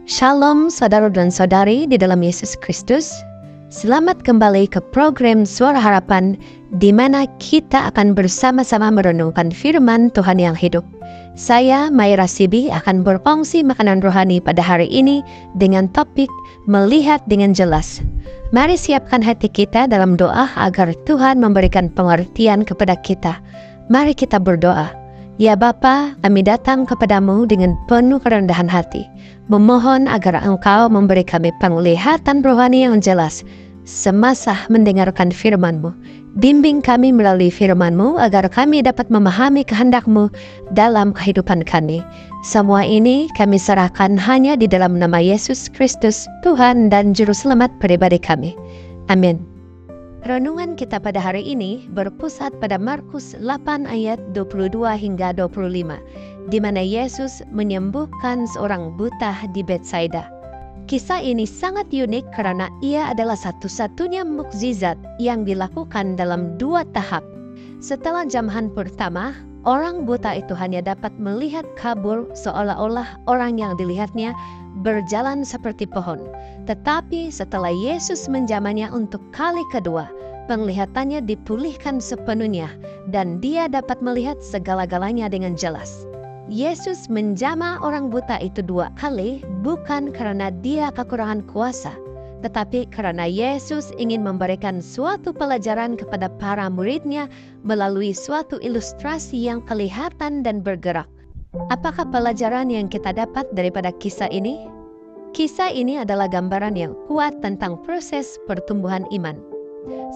Shalom saudara dan saudari di dalam Yesus Kristus. Selamat kembali ke program Suara Harapan, di mana kita akan bersama-sama merenungkan firman Tuhan yang hidup. Saya, Mayra Sibi, akan berkongsi makanan rohani pada hari ini dengan topik Melihat dengan Jelas. Mari siapkan hati kita dalam doa agar Tuhan memberikan pengertian kepada kita. Mari kita berdoa. Ya Bapa, kami datang kepadamu dengan penuh kerendahan hati, memohon agar Engkau memberi kami penglihatan rohani yang jelas semasa mendengarkan firman-Mu. Bimbing kami melalui firman-Mu agar kami dapat memahami kehendak-Mu dalam kehidupan kami. Semua ini kami serahkan hanya di dalam nama Yesus Kristus, Tuhan dan Juru Selamat pribadi kami. Amin. Renungan kita pada hari ini berpusat pada Markus 8 ayat 22 hingga 25, di mana Yesus menyembuhkan seorang buta di Betsaida. Kisah ini sangat unik karena ia adalah satu-satunya mukjizat yang dilakukan dalam 2 tahap. Setelah jamahan pertama, orang buta itu hanya dapat melihat kabur seolah-olah orang yang dilihatnya berjalan seperti pohon. Tetapi setelah Yesus menjamahnya untuk kali kedua, penglihatannya dipulihkan sepenuhnya dan dia dapat melihat segala-galanya dengan jelas. Yesus menjamah orang buta itu 2 kali bukan karena dia kekurangan kuasa, tetapi karena Yesus ingin memberikan suatu pelajaran kepada para muridnya melalui suatu ilustrasi yang kelihatan dan bergerak. Apakah pelajaran yang kita dapat daripada kisah ini? Kisah ini adalah gambaran yang kuat tentang proses pertumbuhan iman.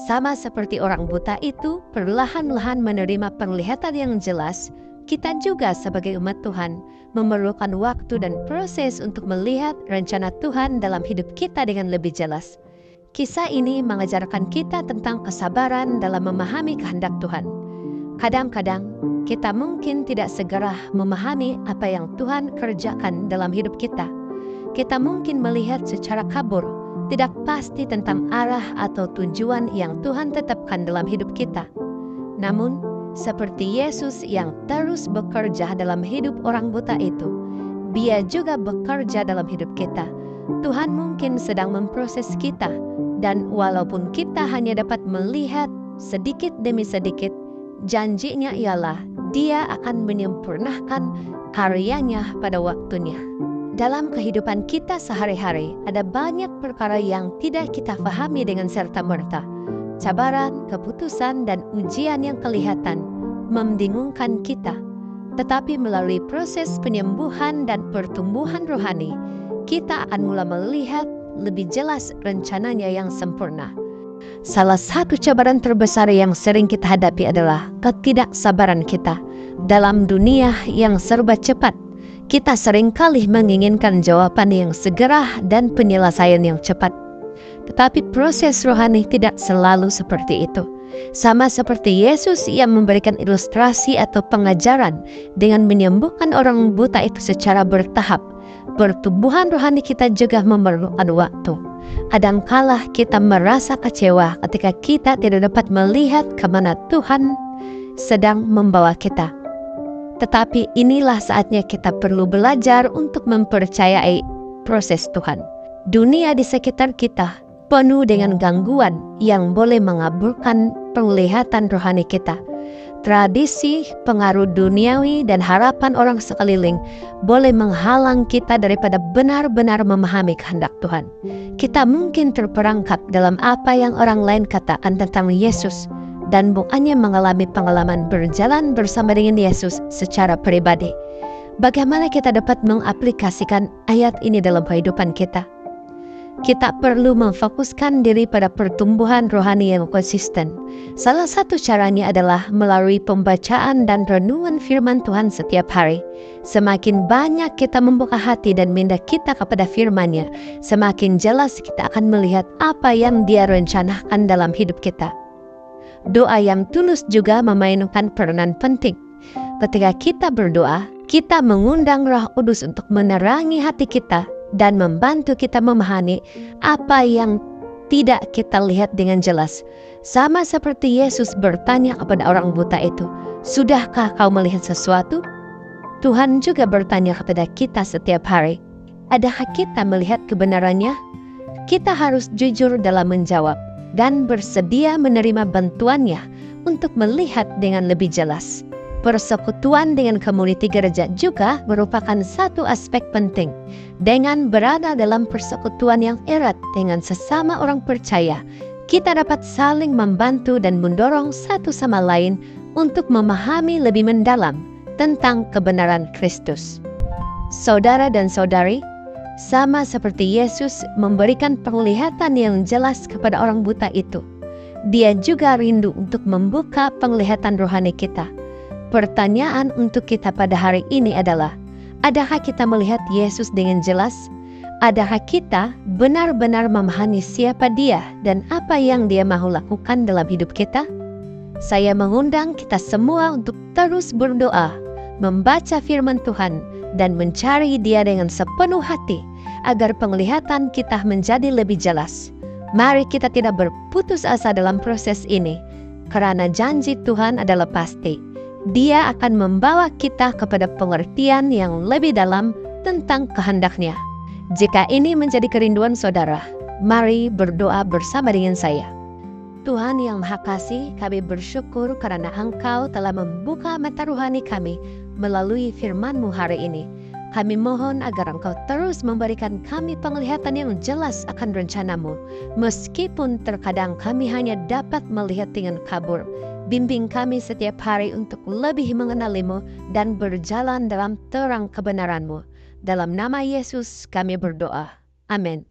Sama seperti orang buta itu perlahan-lahan menerima penglihatan yang jelas, kita juga sebagai umat Tuhan memerlukan waktu dan proses untuk melihat rencana Tuhan dalam hidup kita dengan lebih jelas. Kisah ini mengajarkan kita tentang kesabaran dalam memahami kehendak Tuhan. Kadang-kadang kita mungkin tidak segera memahami apa yang Tuhan kerjakan dalam hidup kita. Kita mungkin melihat secara kabur, tidak pasti tentang arah atau tujuan yang Tuhan tetapkan dalam hidup kita. Namun, seperti Yesus yang terus bekerja dalam hidup orang buta itu, Dia juga bekerja dalam hidup kita. Tuhan mungkin sedang memproses kita, dan walaupun kita hanya dapat melihat sedikit demi sedikit, janjinya ialah Dia akan menyempurnakan karyanya pada waktunya. Dalam kehidupan kita sehari-hari, ada banyak perkara yang tidak kita pahami dengan serta-merta. Cabaran, keputusan, dan ujian yang kelihatan membingungkan kita. Tetapi melalui proses penyembuhan dan pertumbuhan rohani, kita akan mulai melihat lebih jelas rencananya yang sempurna. Salah satu cabaran terbesar yang sering kita hadapi adalah ketidaksabaran kita. Dalam dunia yang serba cepat, kita seringkali menginginkan jawaban yang segera dan penyelesaian yang cepat. Tetapi proses rohani tidak selalu seperti itu. Sama seperti Yesus yang memberikan ilustrasi atau pengajaran dengan menyembuhkan orang buta itu secara bertahap, pertumbuhan rohani kita juga memerlukan waktu. Kadangkala kita merasa kecewa ketika kita tidak dapat melihat kemana Tuhan sedang membawa kita. Tetapi inilah saatnya kita perlu belajar untuk mempercayai proses Tuhan. Dunia di sekitar kita penuh dengan gangguan yang boleh mengaburkan penglihatan rohani kita. Tradisi, pengaruh duniawi, dan harapan orang sekeliling boleh menghalang kita daripada benar-benar memahami kehendak Tuhan. Kita mungkin terperangkap dalam apa yang orang lain katakan tentang Yesus, dan bukannya mengalami pengalaman berjalan bersama dengan Yesus secara pribadi. Bagaimana kita dapat mengaplikasikan ayat ini dalam kehidupan kita? Kita perlu memfokuskan diri pada pertumbuhan rohani yang konsisten. Salah satu caranya adalah melalui pembacaan dan renungan firman Tuhan setiap hari. Semakin banyak kita membuka hati dan minda kita kepada firman-Nya, semakin jelas kita akan melihat apa yang Dia rencanakan dalam hidup kita. Doa yang tulus juga memainkan peranan penting. Ketika kita berdoa, kita mengundang Roh Kudus untuk menerangi hati kita dan membantu kita memahami apa yang tidak kita lihat dengan jelas. Sama seperti Yesus bertanya kepada orang buta itu, "Sudahkah kau melihat sesuatu?" Tuhan juga bertanya kepada kita setiap hari, Adakah kita melihat kebenarannya? Kita harus jujur dalam menjawab dan bersedia menerima bantuannya untuk melihat dengan lebih jelas. Persekutuan dengan komuniti gereja juga merupakan satu aspek penting. Dengan berada dalam persekutuan yang erat dengan sesama orang percaya, kita dapat saling membantu dan mendorong satu sama lain untuk memahami lebih mendalam tentang kebenaran Kristus. Saudara dan saudari, sama seperti Yesus memberikan penglihatan yang jelas kepada orang buta itu, Dia juga rindu untuk membuka penglihatan rohani kita. Pertanyaan untuk kita pada hari ini adalah, adakah kita melihat Yesus dengan jelas? Adakah kita benar-benar memahami siapa Dia dan apa yang Dia mau lakukan dalam hidup kita? Saya mengundang kita semua untuk terus berdoa, membaca firman Tuhan, dan mencari Dia dengan sepenuh hati, agar penglihatan kita menjadi lebih jelas. Mari kita tidak berputus asa dalam proses ini, karena janji Tuhan adalah pasti. Dia akan membawa kita kepada pengertian yang lebih dalam tentang kehendak-Nya. Jika ini menjadi kerinduan saudara, mari berdoa bersama dengan saya. Tuhan yang Maha Kasih, kami bersyukur karena Engkau telah membuka mata rohani kami melalui firman-Mu hari ini. Kami mohon agar Engkau terus memberikan kami penglihatan yang jelas akan rencana-Mu, meskipun terkadang kami hanya dapat melihat dengan kabur. Bimbing kami setiap hari untuk lebih mengenali-Mu dan berjalan dalam terang kebenaran-Mu. Dalam nama Yesus kami berdoa. Amin.